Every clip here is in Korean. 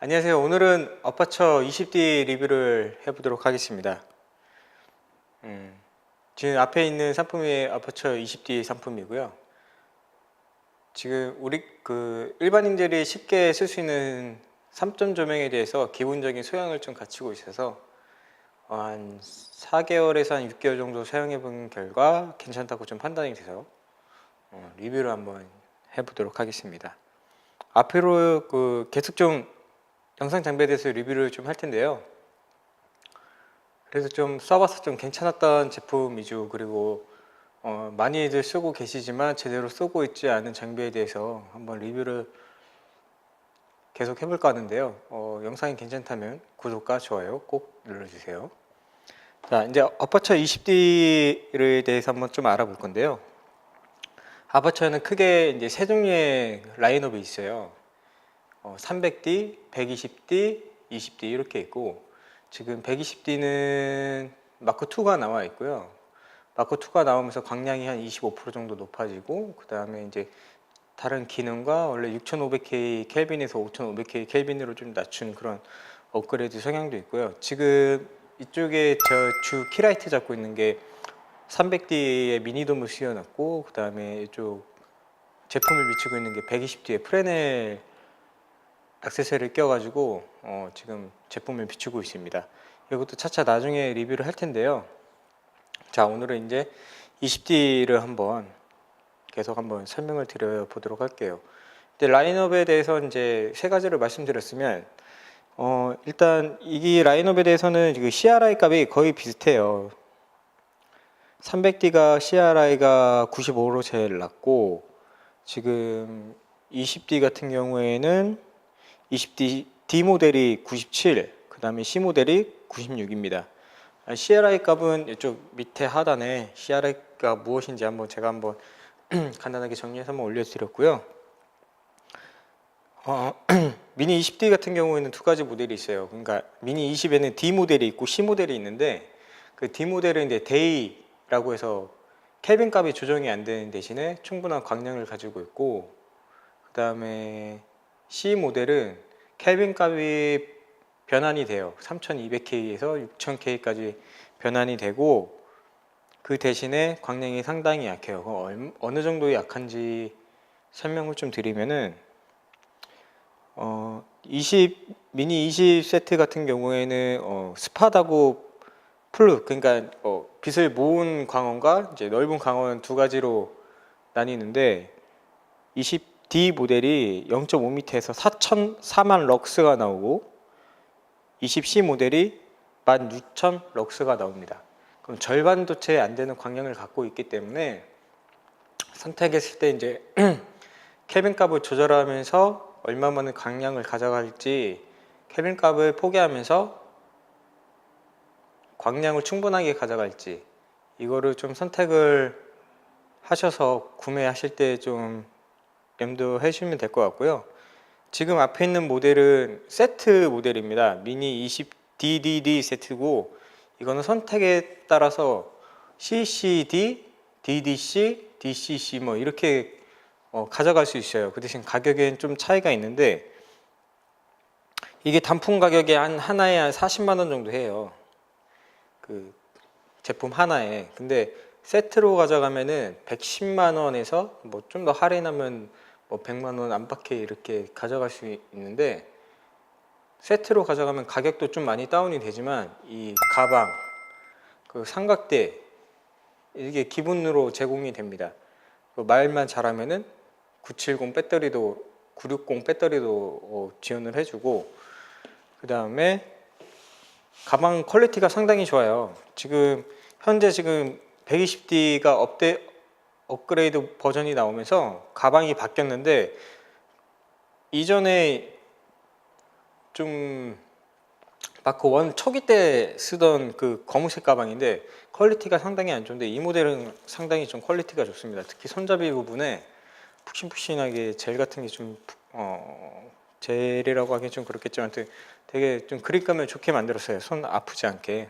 안녕하세요. 오늘은 어퍼처 20D 리뷰를 해보도록 하겠습니다. 지금 앞에 있는 상품이 어퍼처 20D 상품이고요. 지금 우리 일반인들이 쉽게 쓸 수 있는 3점 조명에 대해서 기본적인 소양을 좀 갖추고 있어서 한 4개월에서 한 6개월 정도 사용해 본 결과 괜찮다고 좀 판단이 돼서 리뷰를 한번 해보도록 하겠습니다. 앞으로 계속 좀 영상 장비에 대해서 리뷰를 좀 할 텐데요. 그래서 좀 써봐서 좀 괜찮았던 제품 위주, 그리고 많이들 쓰고 계시지만 제대로 쓰고 있지 않은 장비에 대해서 한번 리뷰를 계속 해볼까 하는데요. 영상이 괜찮다면 구독과 좋아요 꼭 눌러주세요. 자, 이제 어퍼처 20D에 대해서 한번 좀 알아볼 건데요. 어퍼처는 크게 이제 세 종류의 라인업이 있어요. 300D, 120D, 20D 이렇게 있고, 지금 120D는 마크2가 나와 있고요. 마크2가 나오면서 광량이 한 25% 정도 높아지고, 그 다음에 이제 다른 기능과 원래 6500K 켈빈에서 5500K 켈빈으로 좀 낮춘 그런 업그레이드 성향도 있고요. 지금 이쪽에 저 주 키라이트 잡고 있는 게 300D에 미니돔을 씌워놨고, 그 다음에 이쪽 제품을 비추고 있는 게 120D에 프레넬 액세서리를 껴가지고 지금 제품을 비추고 있습니다. 이것도 차차 나중에 리뷰를 할 텐데요. 자, 오늘은 이제 20D를 계속 한번 설명을 드려 보도록 할게요. 근데 라인업에 대해서 이제 세 가지를 말씀드렸으면, 일단 이 라인업에 대해서는 지금 CRI 값이 거의 비슷해요. 300D가 CRI가 95로 제일 낮고, 지금 20D 같은 경우에는 20D D 모델이 97, 그 다음에 C 모델이 96입니다. CRI 값은 이쪽 밑에 하단에 CRI가 무엇인지 제가 한번 간단하게 정리해서 한번 올려드렸고요. 미니 20D 같은 경우에는 두 가지 모델이 있어요. 그러니까 미니 20에는 D 모델이 있고 C 모델이 있는데, 그 D 모델은 이제 데이라고 해서 켈빈 값이 조정이 안 되는 대신에 충분한 광량을 가지고 있고, 그 다음에 C 모델은 켈빈 값이 변환이 돼요. 3200K에서 6000K까지 변환이 되고, 그 대신에 광량이 상당히 약해요. 어느 정도 약한지 설명을 좀 드리면은, 미니 20 세트 같은 경우에는 스팟하고 플루, 그러니까 빛을 모은 광원과 이제 넓은 광원 두 가지로 나뉘는데, 20D 모델이 0.5m에서 4만 럭스가 나오고, 20C 모델이 16,000 럭스가 나옵니다. 그럼 절반도 채 안 되는 광량을 갖고 있기 때문에 선택했을 때 이제 켈빈 값을 조절하면서 얼마만의 광량을 가져갈지, 켈빈 값을 포기하면서 광량을 충분하게 가져갈지, 이거를 좀 선택을 하셔서 구매하실 때 좀 염두해 주시면 될 것 같고요. 지금 앞에 있는 모델은 세트 모델입니다. 미니 20DDD 세트고, 이거는 선택에 따라서 CCD, DDC, DCC 뭐 이렇게 가져갈 수 있어요. 그 대신 가격엔 좀 차이가 있는데, 이게 단품 가격이 하나에 한 40만 원 정도 해요. 그 제품 하나에. 근데 세트로 가져가면은 110만 원에서 뭐 좀 더 할인하면 뭐 100만 원 안팎에 이렇게 가져갈 수 있는데, 세트로 가져가면 가격도 좀 많이 다운이 되지만 이 가방, 그 삼각대, 이게 기본으로 제공이 됩니다. 말만 잘하면은 970 배터리도, 960 배터리도 지원을 해주고, 그 다음에 가방 퀄리티가 상당히 좋아요. 현재 120D가 업그레이드 버전이 나오면서 가방이 바뀌었는데, 이전에 좀 마크 1 초기 때 쓰던 그 검은색 가방인데 퀄리티가 상당히 안 좋은데, 이 모델은 상당히 좀 퀄리티가 좋습니다. 특히 손잡이 부분에 푹신푹신하게 젤 같은 게 좀 젤이라고 하긴 좀 그렇겠지만 되게 좀 그립감을 좋게 만들었어요. 손 아프지 않게.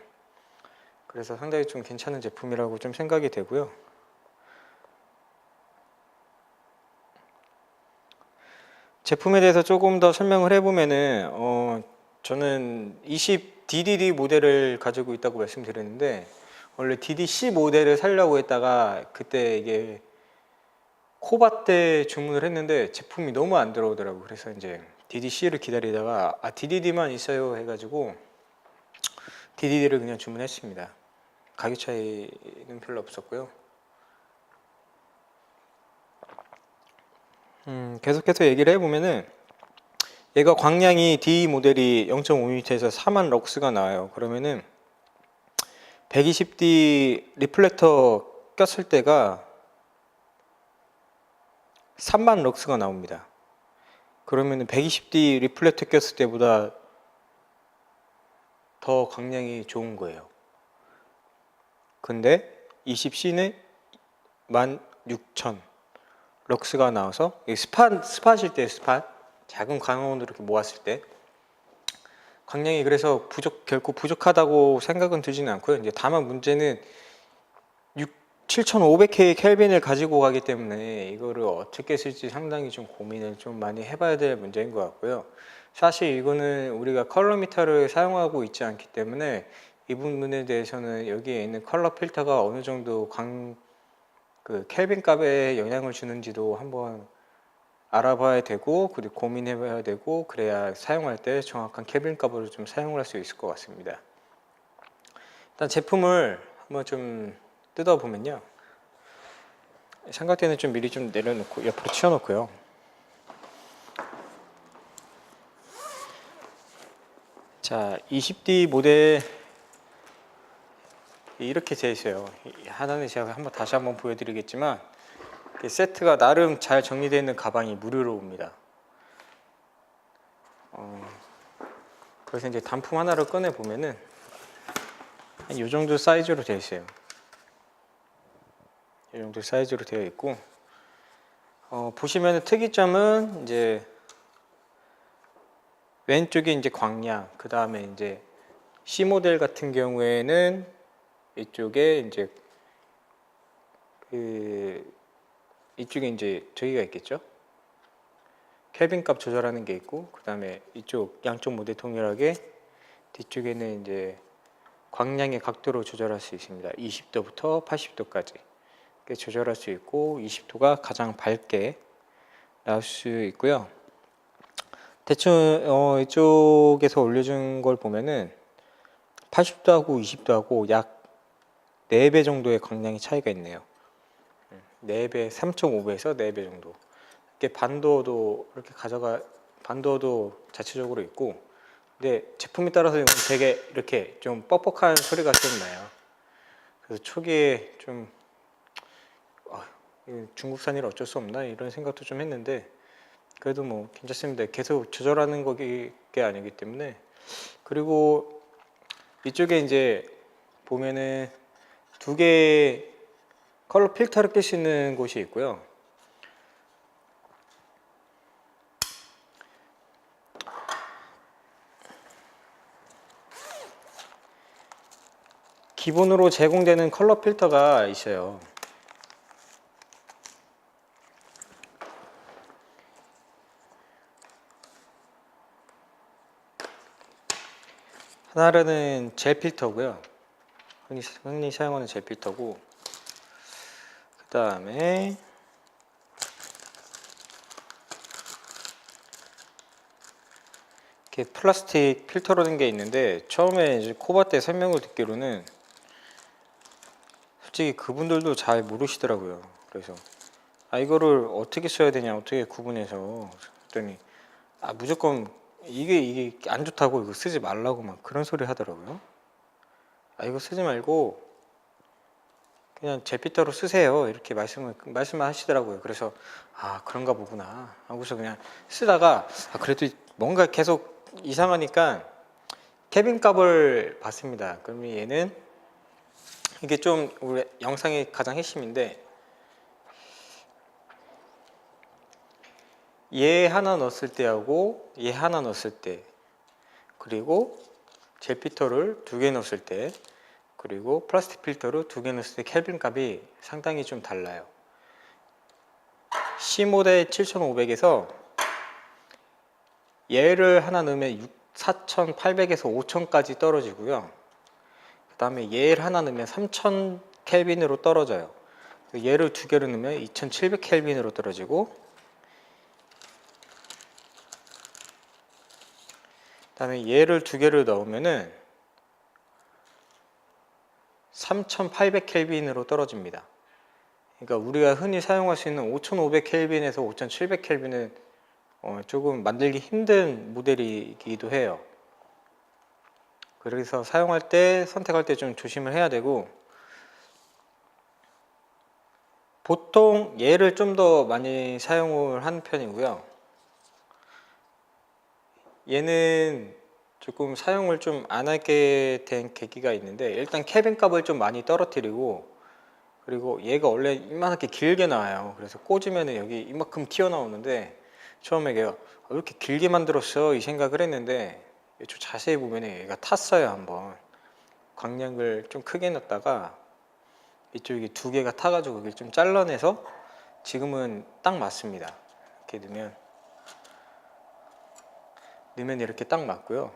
그래서 상당히 좀 괜찮은 제품이라고 좀 생각이 되고요. 제품에 대해서 조금 더 설명을 해보면은 저는 20DDD 모델을 가지고 있다고 말씀드렸는데, 원래 DDC 모델을 살려고 했다가 그때 이게 코바 때 주문을 했는데 제품이 너무 안 들어오더라고요. 그래서 이제 DDC를 기다리다가 DDD만 있어요 해가지고 DDD를 그냥 주문했습니다. 가격 차이는 별로 없었고요. 계속해서 얘기를 해보면은, 얘가 광량이 D 모델이 0.5m에서 4만 럭스가 나와요. 그러면은 120D 리플렉터 꼈을 때가 3만 럭스가 나옵니다. 그러면은 120D 리플렉터 꼈을 때보다 더 광량이 좋은 거예요. 근데 20C는 16,000 럭스가 나와서, 스팟일 때, 작은 광원으로 이렇게 모았을 때 광량이 그래서 결코 부족하다고 생각은 들지는 않고요. 이제 다만 문제는 7500K 켈빈을 가지고 가기 때문에 이거를 어떻게 쓸지 상당히 좀 고민을 좀 많이 해봐야 될 문제인 것 같고요. 사실 이거는 우리가 컬러 미터를 사용하고 있지 않기 때문에 이 부분에 대해서는 여기에 있는 컬러 필터가 어느 정도 켈빈 값에 영향을 주는지도 한번 알아봐야 되고, 그리고 고민해봐야 되고, 그래야 사용할 때 정확한 켈빈 값으로 좀 사용을 할 수 있을 것 같습니다. 일단 제품을 한번 좀 뜯어보면요, 삼각대는 좀 미리 좀 내려놓고 옆으로 치워놓고요. 자, 20D 모델 이렇게 되어 있어요. 하나는 제가 다시 한번 보여드리겠지만, 세트가 나름 잘 정리되어 있는 가방이 무료로 옵니다. 그래서 이제 단품 하나를 꺼내 보면은 한 이 정도 사이즈로 되어 있어요. 이 정도 사이즈로 되어 있고, 보시면은 특이점은 이제 왼쪽에 이제 광량, 그 다음에 이제 C 모델 같은 경우에는 이쪽에 이제 이쪽에 이제 저기가 있겠죠. 켈빈 값 조절하는 게 있고, 그 다음에 이쪽 양쪽 모델 동일하게 뒤쪽에는 이제 광량의 각도로 조절할 수 있습니다. 20도부터 80도까지 조절할 수 있고, 20도가 가장 밝게 나올 수 있고요. 대충 이쪽에서 올려준 걸 보면은 80도하고 20도하고 약 4배 정도의 광량의 차이가 있네요. 4배, 3.5배에서 4배 정도. 이렇게 반도도 이렇게 반도도 자체적으로 있고, 근데 제품에 따라서 되게 이렇게 좀 뻑뻑한 소리가 좀 나요. 그래서 초기에 좀 중국산이라 어쩔 수 없나 이런 생각도 좀 했는데, 그래도 뭐 괜찮습니다. 계속 조절하는 게 아니기 때문에. 그리고 이쪽에 이제 보면은 2개 컬러 필터를 낄 수 있는 곳이 있고요. 기본으로 제공되는 컬러 필터가 있어요. 하나는 젤 필터고요. 흔히 사용하는 젤 필터고, 그 다음에 이렇게 플라스틱 필터로 된 게 있는데, 처음에 이제 코바 때 설명을 듣기로는 솔직히 그분들도 잘 모르시더라고요. 그래서 이거를 어떻게 써야 되냐, 어떻게 구분해서 했더니 무조건 이게 안 좋다고 이거 쓰지 말라고 막 그런 소리 하더라고요. 이거 쓰지 말고 그냥 젤필터로 쓰세요, 이렇게 말씀을 하시더라고요. 그래서 그런가 보구나 하고서 그냥 쓰다가 그래도 뭔가 계속 이상하니까 켈빈 값을 봤습니다. 그러면 얘는 이게 좀 우리 영상의 가장 핵심인데, 얘 하나 넣었을 때하고 얘 하나 넣었을 때, 그리고 젤 필터를 2개 넣었을 때, 그리고 플라스틱 필터를 2개 넣었을 때 켈빈 값이 상당히 좀 달라요. C 모델 7500에서 얘를 하나 넣으면 4800에서 5000까지 떨어지고요. 그 다음에 얘를 하나 넣으면 3000 켈빈으로 떨어져요. 얘를 두 개를 넣으면 2700 켈빈으로 떨어지고, 그 다음에 얘를 두 개를 넣으면은 3800 켈빈으로 떨어집니다. 그러니까 우리가 흔히 사용할 수 있는 5500 켈빈에서 5700 켈빈은 조금 만들기 힘든 모델이기도 해요. 그래서 사용할 때, 선택할 때 좀 조심을 해야 되고, 보통 얘를 좀 더 많이 사용을 하는 편이고요. 얘는 조금 사용을 좀 안 하게 된 계기가 있는데, 일단 켈빈 값을 좀 많이 떨어뜨리고, 그리고 얘가 원래 이만하게 길게 나와요. 그래서 꽂으면 여기 이만큼 튀어나오는데, 처음에 얘가 왜 이렇게 길게 만들었어? 이 생각을 했는데, 좀 자세히 보면 얘가 탔어요. 한번 광량을 좀 크게 넣었다가 이쪽에 두 개가 타가지고 이걸 좀 잘라내서 지금은 딱 맞습니다. 이렇게 넣으면 이렇게 딱 맞고요.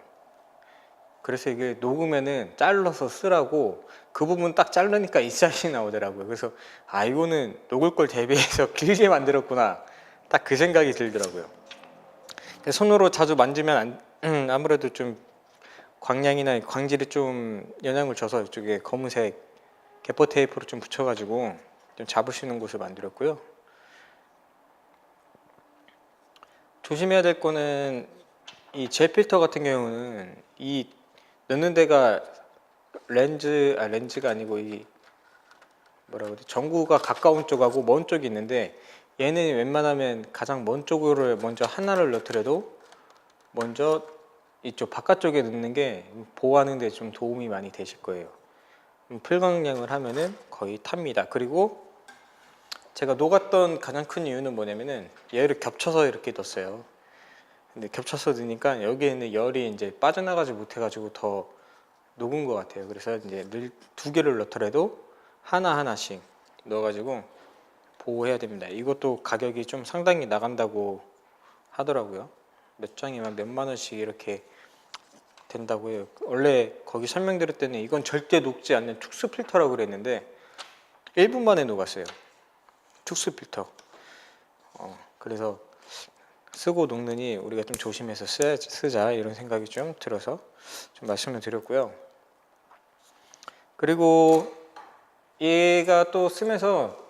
그래서 이게 녹으면은 잘라서 쓰라고, 그 부분 딱 자르니까 이 사이즈 나오더라고요. 그래서 이거는 녹을 걸 대비해서 길게 만들었구나, 딱 그 생각이 들더라고요. 손으로 자주 만지면 아무래도 좀 광량이나 광질이 좀 영향을 줘서 이쪽에 검은색 개포 테이프로 좀 붙여가지고 좀 잡을 수 있는 곳을 만들었고요. 조심해야 될 거는, 이 젤 필터 같은 경우는 이 넣는 데가 렌즈가 아니고, 이 뭐라 그러지, 전구가 가까운 쪽하고 먼 쪽이 있는데, 얘는 웬만하면 가장 먼 쪽을 먼저 하나를 넣더라도 먼저 이쪽 바깥쪽에 넣는 게 보호하는 데 좀 도움이 많이 되실 거예요. 풀광량을 하면은 거의 탑니다. 그리고 제가 녹았던 가장 큰 이유는 뭐냐면은, 얘를 겹쳐서 이렇게 넣었어요. 근데 겹쳐서 넣으니까 여기에는 열이 이제 빠져나가지 못해가지고 더 녹은 것 같아요. 그래서 이제 두 개를 넣더라도 하나씩 넣어가지고 보호해야 됩니다. 이것도 가격이 좀 상당히 나간다고 하더라고요. 몇 장이면 몇만 원씩 이렇게 된다고 해요. 원래 거기 설명드릴 때는 이건 절대 녹지 않는 특수 필터라고 그랬는데 1분 만에 녹았어요. 특수 필터. 그래서 쓰고 녹느니 우리가 좀 조심해서 쓰자, 이런 생각이 좀 들어서 좀 말씀을 드렸고요. 그리고 얘가 또 쓰면서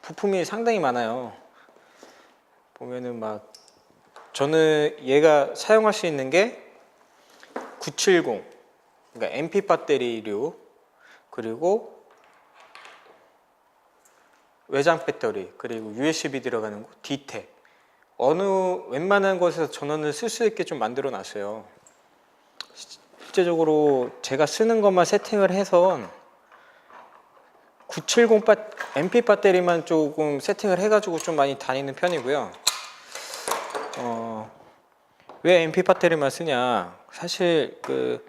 부품이 상당히 많아요. 보면은 막, 저는 얘가 사용할 수 있는 게 970, 그러니까 MP 배터리류, 그리고 외장 배터리, 그리고 USB 들어가는 거, D택, 웬만한 곳에서 전원을 쓸 수 있게 좀 만들어 놨어요. 실제적으로 제가 쓰는 것만 세팅을 해서 970 MP 배터리만 조금 세팅을 해가지고 좀 많이 다니는 편이고요. 왜 MP 배터리만 쓰냐? 사실 그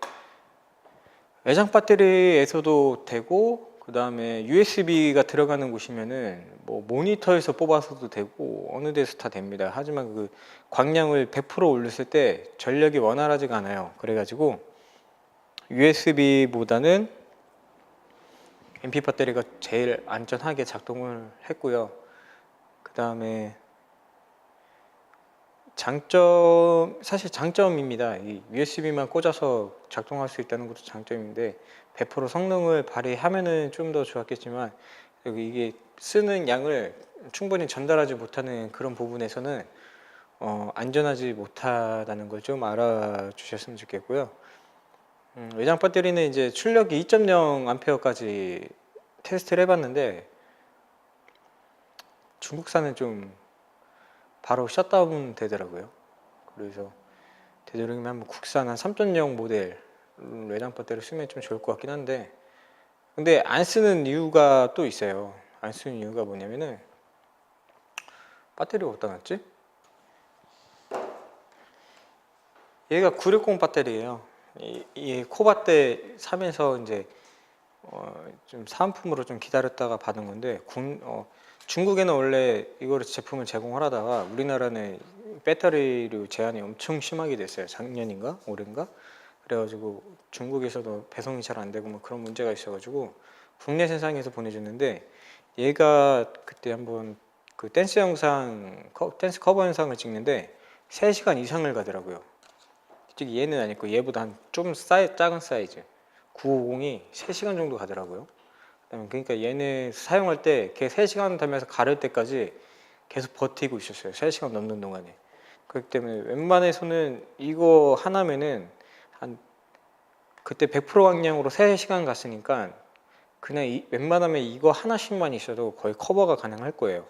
외장 배터리에서도 되고, 그 다음에 USB가 들어가는 곳이면은 뭐 모니터에서 뽑아서도 되고 어느 데서 다 됩니다. 하지만 그 광량을 100% 올렸을 때 전력이 원활하지가 않아요. 그래가지고 USB보다는 MP 배터리가 제일 안전하게 작동을 했고요. 그 다음에 사실 장점입니다. 이 USB만 꽂아서 작동할 수 있다는 것도 장점인데, 100% 성능을 발휘하면은 좀 더 좋았겠지만, 이게 쓰는 양을 충분히 전달하지 못하는 그런 부분에서는 안전하지 못하다는 걸 좀 알아주셨으면 좋겠고요. 외장 배터리는 이제 출력이 2.0A까지 테스트를 해봤는데, 중국산은 좀 바로 셧다운 되더라고요. 그래서 되도록이면 한번 국산 한 3.0 모델 외장 배터리를 쓰면 좀 좋을 것 같긴 한데, 근데 안 쓰는 이유가 또 있어요. 안 쓰는 이유가 뭐냐면은, 배터리가 어디다 놨지? 얘가 960 배터리예요. 이 코바떼 사면서 이제 좀 사은품으로 좀 기다렸다가 받은 건데, 중국에는 원래 이거를 제품을 제공을 하다가 우리나라는 배터리류 제한이 엄청 심하게 됐어요. 작년인가 올해인가 그래가지고 중국에서도 배송이 잘 안 되고 뭐 그런 문제가 있어가지고 국내 생산해서 보내줬는데, 얘가 그때 한번 그 댄스 댄스 커버 영상을 찍는데 3시간 이상을 가더라고요. 솔직히 얘는 아니고 얘보다 한 좀 작은 사이즈 950이 3시간 정도 가더라고요. 그러니까 얘는 사용할 때 걔 3시간 타면서 가를 때까지 계속 버티고 있었어요. 3시간 넘는 동안에. 그렇기 때문에 웬만해서는 이거 하나면은 한 그때 100% 확량으로 3시간 갔으니까 그냥 웬만하면 이거 하나씩만 있어도 거의 커버가 가능할 거예요.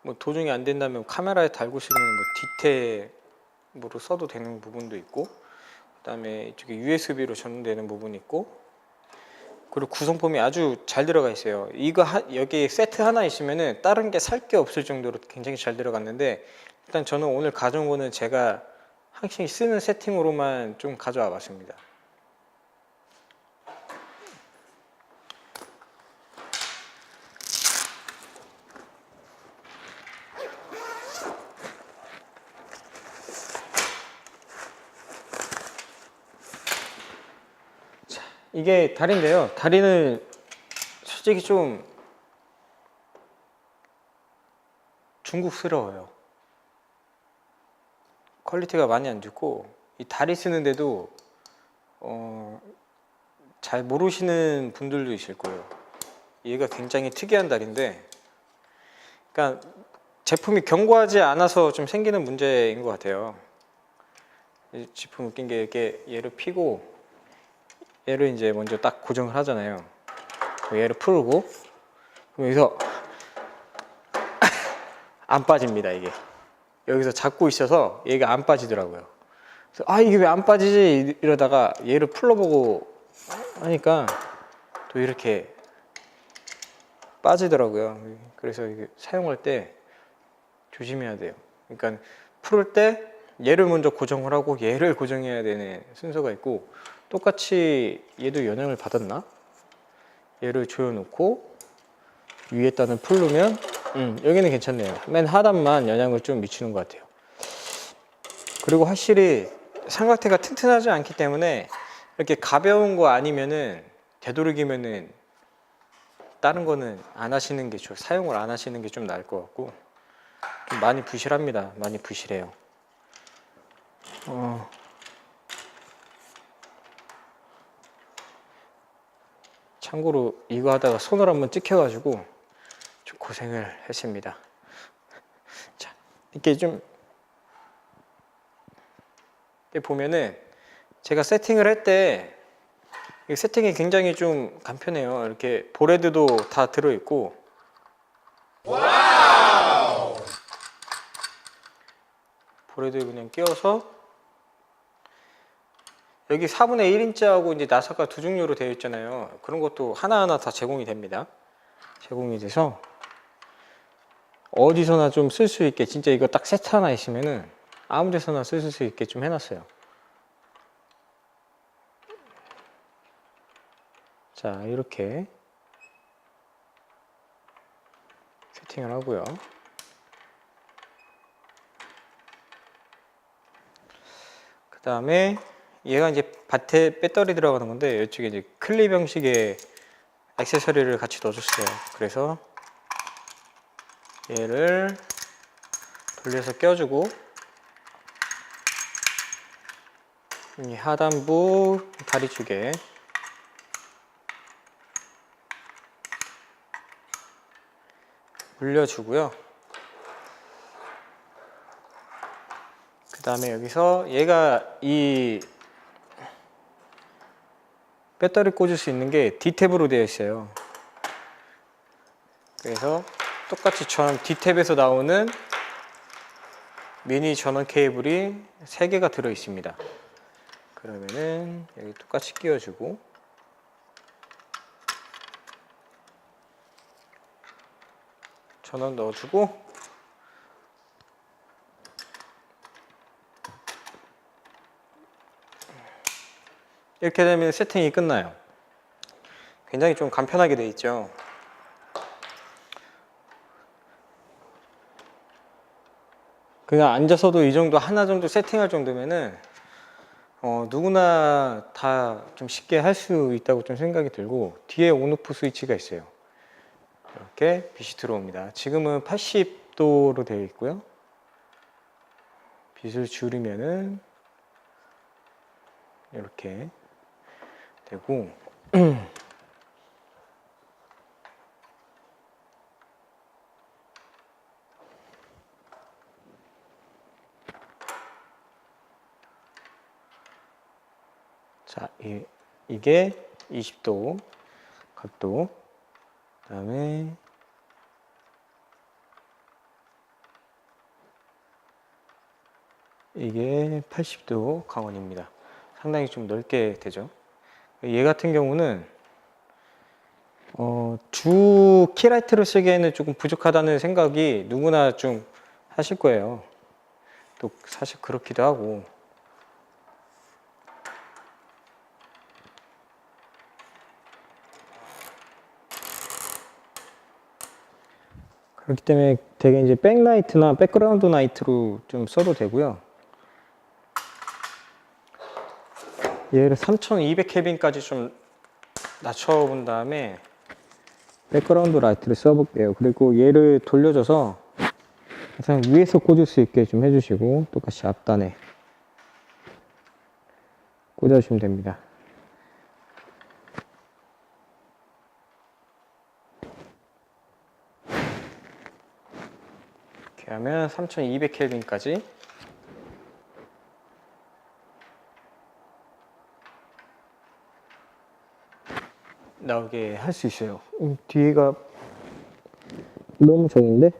뭐 도중에 안 된다면 카메라에 달고 쓰면 뭐 디템으로 써도 되는 부분도 있고, 그다음에 이쪽에 USB로 전송되는 부분이 있고, 그리고 구성품이 아주 잘 들어가 있어요. 이거 여기 세트 하나 있으면은 다른 게 살 게 없을 정도로 굉장히 잘 들어갔는데, 일단 저는 오늘 가져온 거는 제가 항상 쓰는 세팅으로만 좀 가져와 봤습니다. 이게 다리인데요. 다리는 솔직히 좀 중국스러워요. 퀄리티가 많이 안 좋고, 이 다리 쓰는데도 잘 모르시는 분들도 있을 거예요. 얘가 굉장히 특이한 다리인데, 그러니까 제품이 견고하지 않아서 좀 생기는 문제인 것 같아요. 이 제품 웃긴 게 이렇게 얘를 피고 얘를 이제 먼저 딱 고정을 하잖아요. 얘를 풀고 그럼 여기서 안 빠집니다. 이게 여기서 잡고 있어서 얘가 안 빠지더라고요. 그래서 아 이게 왜 안 빠지지 이러다가 얘를 풀러보고 하니까 또 이렇게 빠지더라고요. 그래서 이게 사용할 때 조심해야 돼요. 그러니까 풀을 때 얘를 먼저 고정을 하고 얘를 고정해야 되는 순서가 있고, 똑같이 얘도 영향을 받았나? 얘를 조여놓고 위에다는 풀르면 여기는 괜찮네요. 맨 하단만 영향을 좀 미치는 것 같아요. 그리고 확실히 삼각대가 튼튼하지 않기 때문에 이렇게 가벼운 거 아니면은 되도록이면은 다른 거는 안 하시는 게 사용을 안 하시는 게 좀 나을 것 같고, 좀 많이 부실합니다. 많이 부실해요. 참고로 이거 하다가 손을 한번 찍혀가지고 좀 고생을 했습니다. 자, 이렇게 좀 보면은 제가 세팅을 할 때 세팅이 굉장히 좀 간편해요. 이렇게 볼헤드도 다 들어있고, 와우! 볼헤드 그냥 끼워서 여기 4분의 1인치하고 이제 나사가 두 종류로 되어 있잖아요. 그런 것도 하나하나 다 제공이 됩니다. 제공이 돼서 어디서나 좀 쓸 수 있게, 진짜 이거 딱 세트 하나 있으면은 아무 데서나 쓸 수 있게 좀 해놨어요. 자, 이렇게 세팅을 하고요. 그 다음에 얘가 이제 밭에 배터리 들어가는 건데, 이쪽에 이제 클립 형식의 액세서리를 같이 넣어줬어요. 그래서 얘를 돌려서 껴주고, 이 하단부 다리 쪽에 물려주고요. 그 다음에 여기서 얘가 이 배터리 꽂을 수 있는 게 D탭으로 되어 있어요. 그래서 똑같이 D탭에서 나오는 미니 전원 케이블이 3개가 들어 있습니다. 그러면은 여기 똑같이 끼워주고, 전원 넣어주고, 이렇게 되면 세팅이 끝나요. 굉장히 좀 간편하게 되어 있죠. 그냥 앉아서도 이 정도 하나 정도 세팅할 정도면은 누구나 다 좀 쉽게 할 수 있다고 좀 생각이 들고, 뒤에 온오프 스위치가 있어요. 이렇게 빛이 들어옵니다. 지금은 80도로 되어 있고요. 빛을 줄이면은 이렇게 되고 자, 이게 20도 각도, 그 다음에 이게 80도 광원입니다. 상당히 좀 넓게 되죠. 얘 같은 경우는 주 키라이트를 쓰기에는 조금 부족하다는 생각이 누구나 좀 하실 거예요. 또 사실 그렇기도 하고, 그렇기 때문에 되게 이제 백라이트나 백그라운드 라이트로 좀 써도 되고요. 얘를 3200 켈빈까지 좀 낮춰본 다음에 백그라운드 라이트를 써볼게요. 그리고 얘를 돌려줘서 항상 위에서 꽂을 수 있게 좀 해주시고, 똑같이 앞단에 꽂아주시면 됩니다. 이렇게 하면 3200 켈빈까지 나오게 할 수 있어요. 뒤에가 너무 적은데?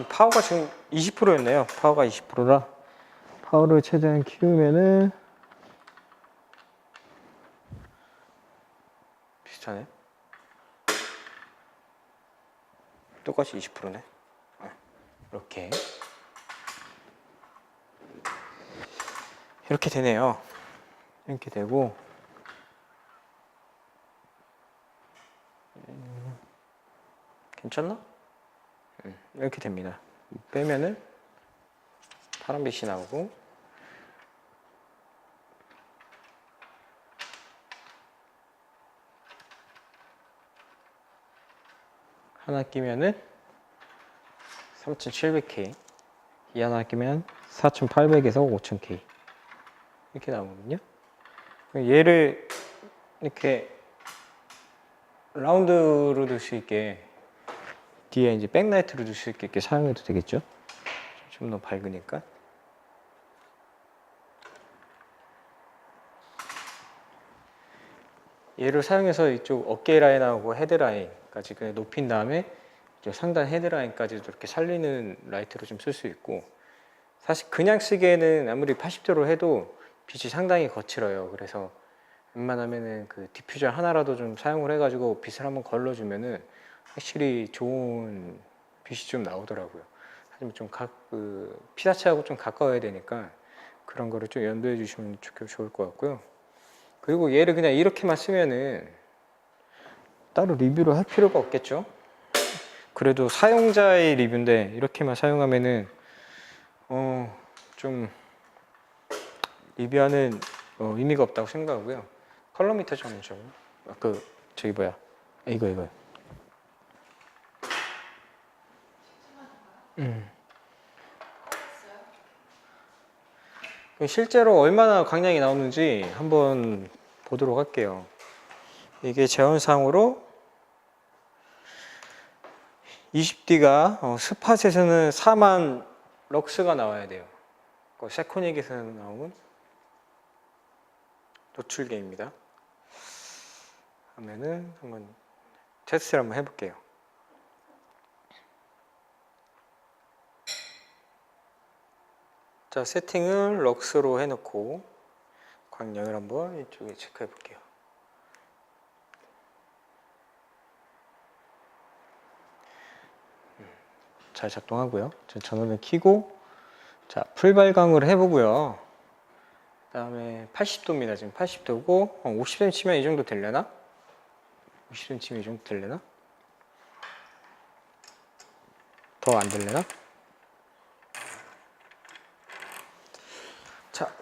파워가 지금 20%였네요. 파워가 20%라 파워를 최대한 키우면은 비슷하네. 똑같이 20%네. 이렇게 되네요. 이렇게 되고, 괜찮나? 이렇게 됩니다. 빼면은 파란빛이 나오고, 하나 끼면은 3700K, 이 하나 끼면 4800에서 5000K 이렇게 나오거든요. 얘를 이렇게 라운드로 둘 수 있게, 뒤에 이제 백라이트로 둘 수 있게 이렇게 사용해도 되겠죠? 좀 더 밝으니까. 얘를 사용해서 이쪽 어깨 라인하고 헤드 라인까지 그냥 높인 다음에 상단 헤드 라인까지도 이렇게 살리는 라이트로 좀 쓸 수 있고, 사실 그냥 쓰기에는 아무리 80도로 해도 빛이 상당히 거칠어요. 그래서 웬만하면은 그 디퓨저 하나라도 좀 사용을 해가지고 빛을 한번 걸러주면은 확실히 좋은 빛이 좀 나오더라고요. 하지만 좀 피사체하고 좀 가까워야 되니까 그런 거를 좀 연도해 주시면 좋을 것 같고요. 그리고 얘를 그냥 이렇게만 쓰면은 따로 리뷰를 할 필요가 없겠죠. 그래도 사용자의 리뷰인데 이렇게만 사용하면은 좀 리뷰하는 의미가 없다고 생각하고요. 컬러 미터 좀 저기 뭐야, 이거요. 실제로 얼마나 광량이 나오는지 한번 보도록 할게요. 이게 재원상으로 20D가 스팟에서는 4만 럭스가 나와야 돼요. 세코닉에서 나온 노출계입니다. 하면은 한번 테스트를 한번 해볼게요. 자, 세팅을 럭스로 해놓고 광량을 한번 이쪽에 체크해 볼게요. 잘 작동하고요. 전원을 켜고, 자, 풀발광을 해보고요. 그다음에 80도입니다. 지금 80도고 50cm면 이 정도 되려나? 50cm면 이 정도 되려나? 더 안 되려나? 자,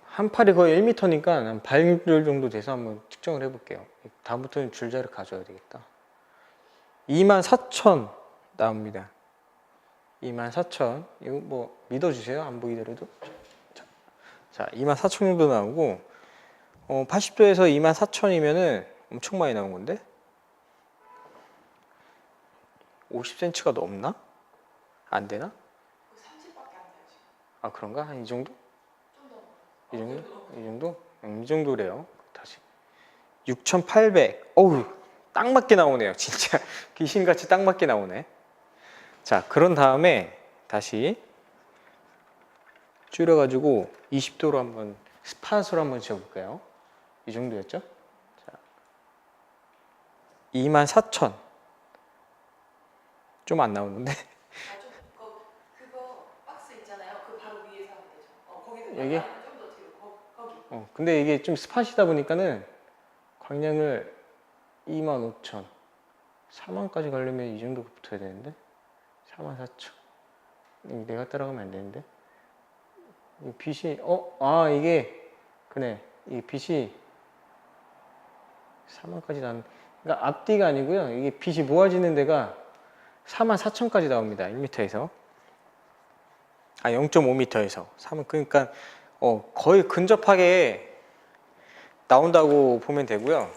한 팔이 거의 1m니까 한 발줄 정도 돼서 한번 측정을 해볼게요. 다음부터는 줄자를 가져야 되겠다. 24,000 나옵니다. 24,000. 이거 뭐 믿어주세요. 안 보이더라도. 자, 24,000 정도 나오고 80도에서 24,000이면은 엄청 많이 나온 건데 50cm가 넘나? 안 되나? 30밖에 안 돼요 지금. 아, 그런가? 한 이 정도? 좀 더. 이 정도? 이 정도? 이 정도래요. 다시 6,800. 어우, 딱 맞게 나오네요. 진짜 귀신같이 딱 맞게 나오네. 자, 그런 다음에 다시 줄여가지고 20도로 한번 스팟으로 한번 지어볼까요? 이 정도였죠? 자, 24,000. 좀 안 나오는데. 아좀 그거 박스 있잖아요. 그 바로 위에서 하면 되죠. 거기서 여기? 좀더 뒤로 거기. 근데 이게 좀 스팟이다 보니까는 광량을 25,000, 4만까지 가려면 이 정도 붙어야 되는데 44,000. 내가 따라가면 안 되는데. 이 빛이 이게 그네. 이 빛이 4만까지 나는. 그러니까 앞뒤가 아니고요. 이게 빛이 모아지는 데가 44,000까지 나옵니다. 1m에서. 0.5m에서 3은 그러니까 거의 근접하게 나온다고 보면 되고요.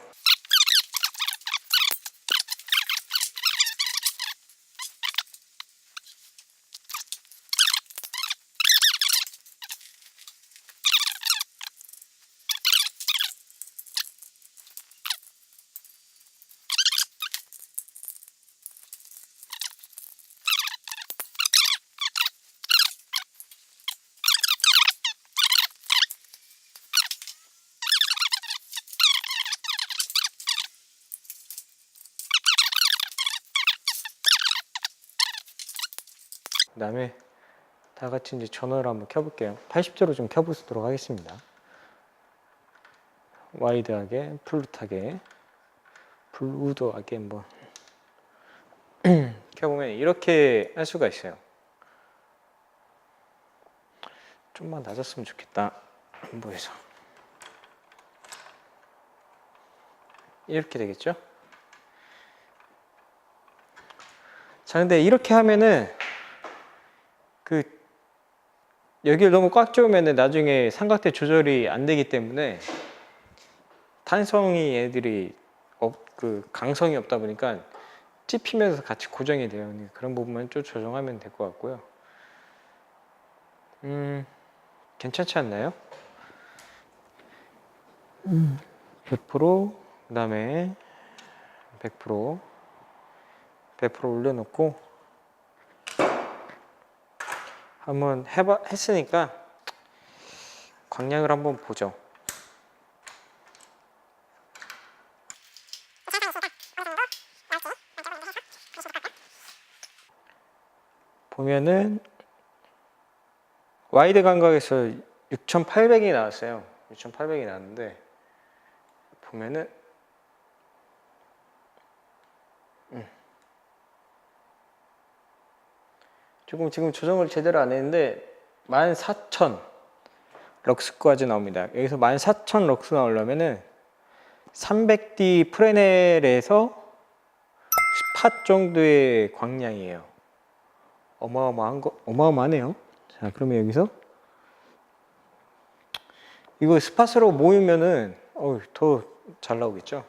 그 다음에 다 같이 이제 전원을 한번 켜볼게요. 80도로 좀 켜보도록 하겠습니다. 와이드하게, 플룻하게, 블루드하게 한번 켜보면 이렇게 할 수가 있어요. 좀만 낮았으면 좋겠다. 안보여서 이렇게 되겠죠? 자, 근데 이렇게 하면은 여기를 너무 꽉 조으면 나중에 삼각대 조절이 안 되기 때문에 탄성이 애들이 강성이 없다 보니까 찝히면서 같이 고정이 돼요. 그런 부분만 좀 조정하면 될 것 같고요. 괜찮지 않나요? 100%, 그 다음에 100%, 100% 올려놓고 한번 했으니까 광량을 한번 보죠. 보면은 와이드 감각에서 6,800이 나왔어요. 6,800이 나왔는데 보면은 조금 지금 조정을 제대로 안 했는데 14,000 럭스까지 나옵니다. 여기서 14,000 럭스 나오려면은 300D 프레넬에서 스팟 정도의 광량이에요. 어마어마하네요. 자, 그러면 여기서 이거 스팟으로 모이면은 더 잘 나오겠죠.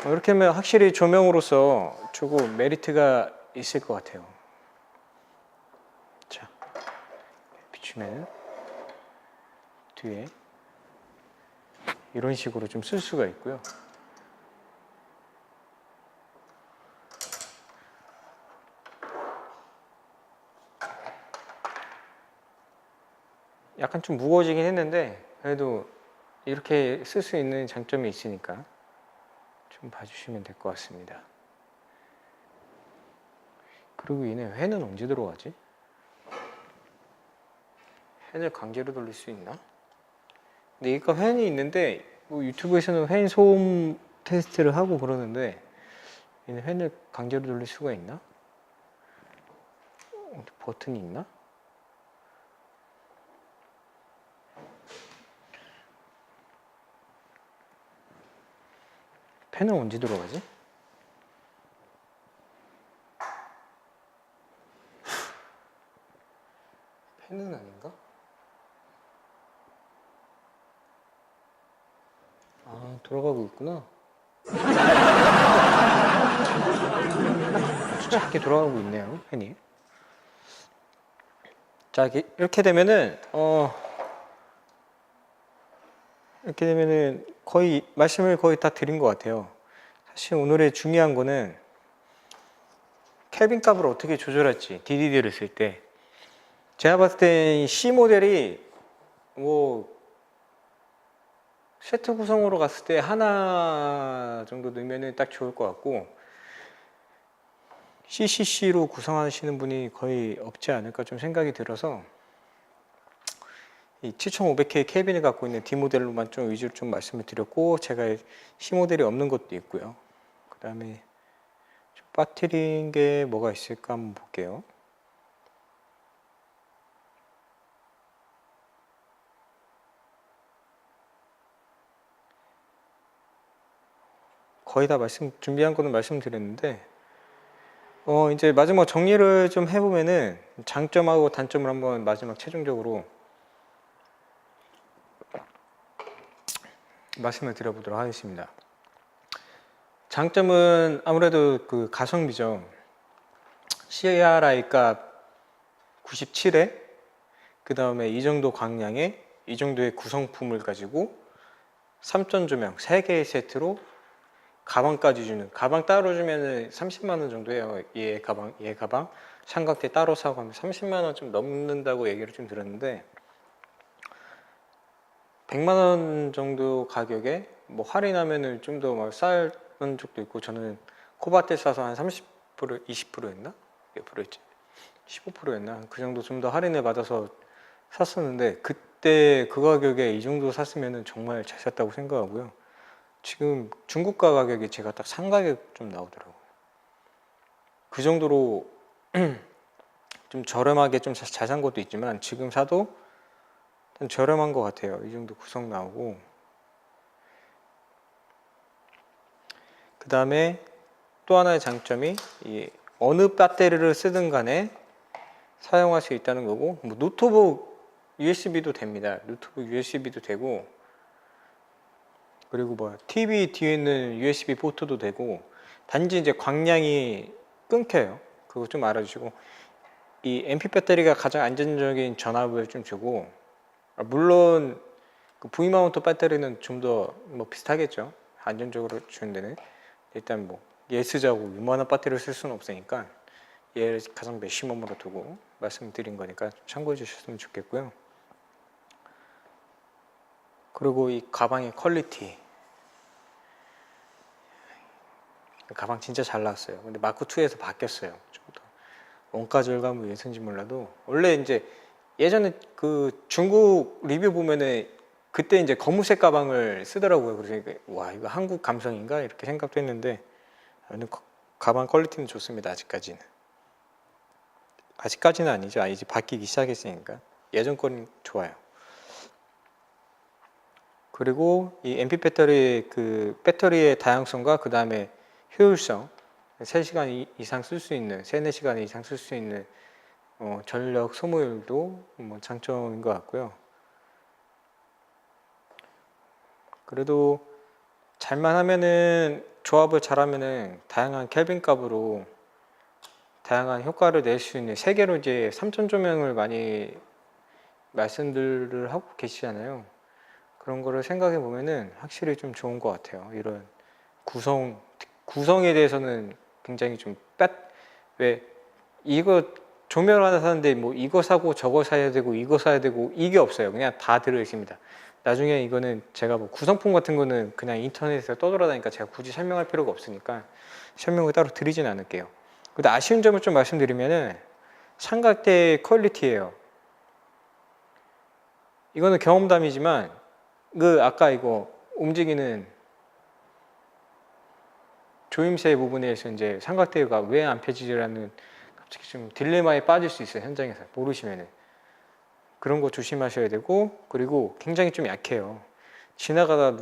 이렇게 하면 확실히 조명으로서 조금 메리트가 있을 것 같아요. 자, 비추면 뒤에 이런 식으로 좀 쓸 수가 있고요. 약간 좀 무거워지긴 했는데 그래도 이렇게 쓸 수 있는 장점이 있으니까 좀 봐주시면 될 것 같습니다. 그리고 얘네 회는 언제 들어가지? 펜을 강제로 돌릴 수 있나? 근데 얘가 팬이 있는데 뭐 유튜브에서는 팬 소음 테스트를 하고 그러는데 얘는 팬을 강제로 돌릴 수가 있나? 버튼이 있나? 팬은 언제 들어가지? 팬은 아닌가? 아, 돌아가고 있구나. 아주 작게 돌아가고 있네요, 팬이. 자, 이렇게 되면은 이렇게 되면은 거의 말씀을 거의 다 드린 것 같아요. 사실 오늘의 중요한 거는 켈빈 값을 어떻게 조절할지, DDD를 쓸 때. 제가 봤을 때 C 모델이 뭐 세트 구성으로 갔을 때 하나 정도 넣으면 딱 좋을 것 같고, CCC로 구성하시는 분이 거의 없지 않을까 좀 생각이 들어서 이 7500K 켈빈을 갖고 있는 D 모델로만 좀 위주로 좀 말씀을 드렸고, 제가 C 모델이 없는 것도 있고요. 그 다음에 좀 빠뜨린 게 뭐가 있을까 한번 볼게요. 거의 다 준비한 거는 말씀드렸는데, 이제 마지막 정리를 좀 해보면은 장점하고 단점을 한번 마지막 최종적으로 말씀을 드려보도록 하겠습니다. 장점은 아무래도 그 가성비죠. CRI 값 97에 그 다음에 이 정도 광량에 이 정도의 구성품을 가지고 3전 조명 3개의 세트로 가방까지 주는, 가방 따로 주면은 30만 원 정도 해요. 얘 가방 삼각대 따로 사고 하면 30만 원 좀 넘는다고 얘기를 좀 들었는데, 100만 원 정도 가격에 뭐 할인하면은 좀 더 막 싼 적도 있고, 저는 코바테 싸서 한 30% 20%였나? 몇 프로였지? 15%였나? 그 정도 좀 더 할인을 받아서 샀었는데, 그때 그 가격에 이 정도 샀으면은 정말 잘 샀다고 생각하고요. 지금 중국가 가격이 제가 딱 산 가격 좀 나오더라고요. 그 정도로 좀 저렴하게 좀 잘 산 것도 있지만 지금 사도 좀 저렴한 것 같아요. 이 정도 구성 나오고, 그 다음에 또 하나의 장점이 이 어느 배터리를 쓰든 간에 사용할 수 있다는 거고, 뭐 노트북 USB도 됩니다. 노트북 USB도 되고, 그리고 뭐 TV 뒤에 있는 USB 포트도 되고, 단지 이제 광량이 끊겨요. 그거 좀 알아주시고, 이 MP 배터리가 가장 안정적인 전압을 좀 주고, 물론 그 V 마운트 배터리는 좀 더 뭐 비슷하겠죠. 안정적으로 주는 데는. 일단 뭐 얘 쓰자고 유만한 배터리를 쓸 수는 없으니까 얘를 가장 맥시멈으로 두고 말씀드린 거니까 참고해 주셨으면 좋겠고요. 그리고 이 가방의 퀄리티, 가방 진짜 잘 나왔어요. 근데 마크2에서 바뀌었어요. 좀 더 원가 절감을 위해서인지 몰라도, 원래 이제 예전에 그 중국 리뷰 보면은 그때 이제 검은색 가방을 쓰더라고요. 그래서 와, 이거 한국 감성인가 이렇게 생각도 했는데, 가방 퀄리티는 좋습니다. 아직까지는 아니죠. 이제 바뀌기 시작했으니까. 예전 거는 좋아요. 그리고 이 MP 배터리의 그 배터리의 다양성과 그 다음에 효율성, 3시간 이상 쓸 수 있는, 3, 4시간 이상 쓸 수 있는 전력 소모율도 뭐 장점인 것 같고요. 그래도 잘만 하면은, 조합을 잘하면은 다양한 켈빈 값으로 다양한 효과를 낼 수 있는, 세계로 이제 3천 조명을 많이 말씀들을 하고 계시잖아요. 그런 거를 생각해 보면은 확실히 좀 좋은 것 같아요. 이런 구성에 대해서는 굉장히 좀 왜 이거 조명 하나 사는데 뭐 이거 사고 저거 사야 되고 이거 사야 되고 이게 없어요. 그냥 다 들어 있습니다. 나중에 이거는 제가 뭐 구성품 같은 거는 그냥 인터넷에서 떠돌아다니까 제가 굳이 설명할 필요가 없으니까 설명을 따로 드리진 않을게요. 근데 아쉬운 점을 좀 말씀드리면은 삼각대 퀄리티예요. 이거는 경험담이지만 그 아까 이거 움직이는 조임새 부분에서 이제 삼각대가 왜 안 펴지지라는 갑자기 좀 딜레마에 빠질 수 있어요. 현장에서 모르시면은. 그런 거 조심하셔야 되고, 그리고 굉장히 좀 약해요. 지나가다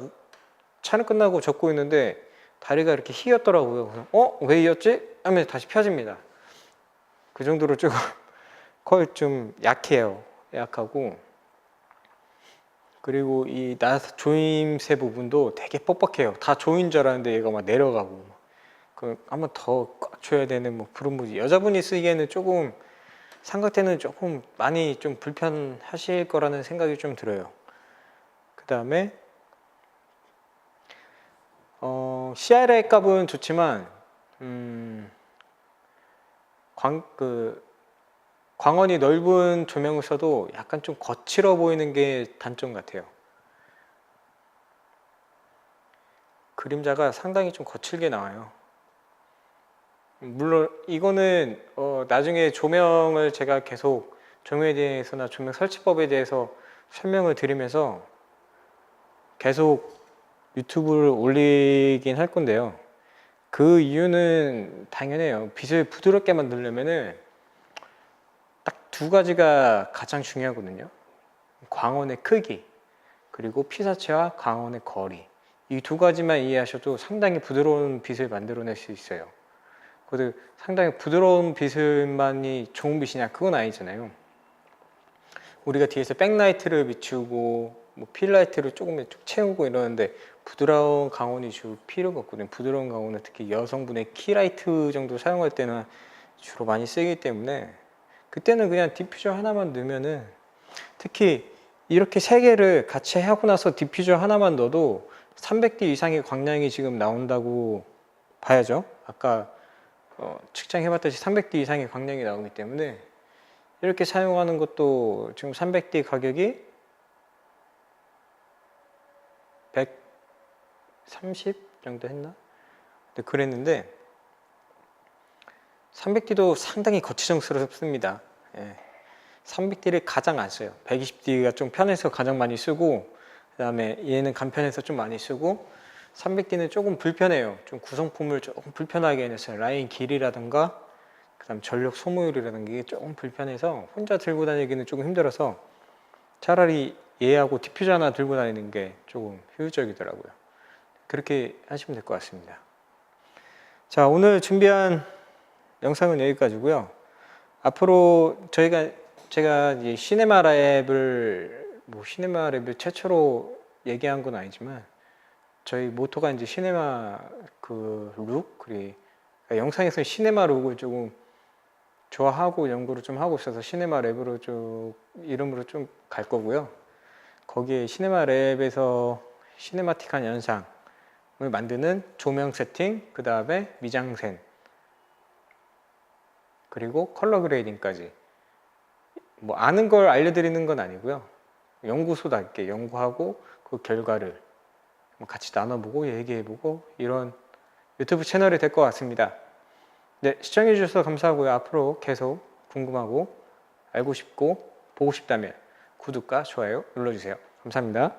차는 끝나고 젓고 있는데 다리가 이렇게 휘었더라고요. 그래서 왜 휘었지? 하면서 다시 펴집니다. 그 정도로 조금 거의 좀 약해요. 약하고, 그리고 이 조임새 부분도 되게 뻑뻑해요. 다 조인 줄 알았는데 얘가 막 내려가고, 그 한번 더 꽉 줘야 되는 뭐 그런 부분. 여자분이 쓰기에는 조금 삼각대는 조금 많이 좀 불편하실 거라는 생각이 좀 들어요. 그 다음에 CRA 값은 좋지만 광원이 넓은 조명을 써도 약간 좀 거칠어 보이는 게 단점 같아요. 그림자가 상당히 좀 거칠게 나와요. 물론 이거는 나중에 조명을 제가 계속 조명에 대해서나 조명 설치법에 대해서 설명을 드리면서 계속 유튜브를 올리긴 할 건데요. 그 이유는 당연해요. 빛을 부드럽게 만들려면은 딱 두 가지가 가장 중요하거든요. 광원의 크기, 그리고 피사체와 광원의 거리. 이 두 가지만 이해하셔도 상당히 부드러운 빛을 만들어낼 수 있어요. 그래도 상당히 부드러운 빛만이 좋은 빛이냐? 그건 아니잖아요. 우리가 뒤에서 백라이트를 비추고 뭐 필라이트를 조금 채우고 이러는데 부드러운 광원이 줄 필요가 없거든요. 부드러운 광원은 특히 여성분의 키라이트 정도 사용할 때는 주로 많이 쓰기 때문에 그때는 그냥 디퓨저 하나만 넣으면은, 특히 이렇게 세 개를 같이 하고 나서 디퓨저 하나만 넣어도 300D 이상의 광량이 지금 나온다고 봐야죠. 아까 측정해봤듯이 300D 이상의 광량이 나오기 때문에 이렇게 사용하는 것도 지금 300D 가격이 130 정도 했나? 근데 그랬는데 300D도 상당히 거치장스럽습니다. 300D를 가장 안 써요. 120D가 좀 편해서 가장 많이 쓰고, 그 다음에 얘는 간편해서 좀 많이 쓰고, 300D는 조금 불편해요. 좀 구성품을 조금 불편하게 해놨어요. 라인 길이라든가 그 다음 전력 소모율이라는 게 조금 불편해서 혼자 들고 다니기는 조금 힘들어서 차라리 얘하고 디퓨저 하나 들고 다니는 게 조금 효율적이더라고요. 그렇게 하시면 될 것 같습니다. 자, 오늘 준비한 영상은 여기까지고요. 앞으로 제가 이제 시네마 랩을 최초로 얘기한 건 아니지만 저희 모토가 이제 시네마 그러니까 영상에서 시네마 룩을 조금 좋아하고 연구를 좀 하고 있어서 시네마 랩으로 좀 이름으로 좀 갈 거고요. 거기에 시네마 랩에서 시네마틱한 현상을 만드는 조명 세팅, 그 다음에 미장센, 그리고 컬러 그레이딩까지 뭐 아는 걸 알려드리는 건 아니고요. 연구소답게 연구하고 그 결과를 같이 나눠보고 얘기해보고 이런 유튜브 채널이 될 것 같습니다. 네, 시청해 주셔서 감사하고요. 앞으로 계속 궁금하고 알고 싶고 보고 싶다면 구독과 좋아요 눌러주세요. 감사합니다.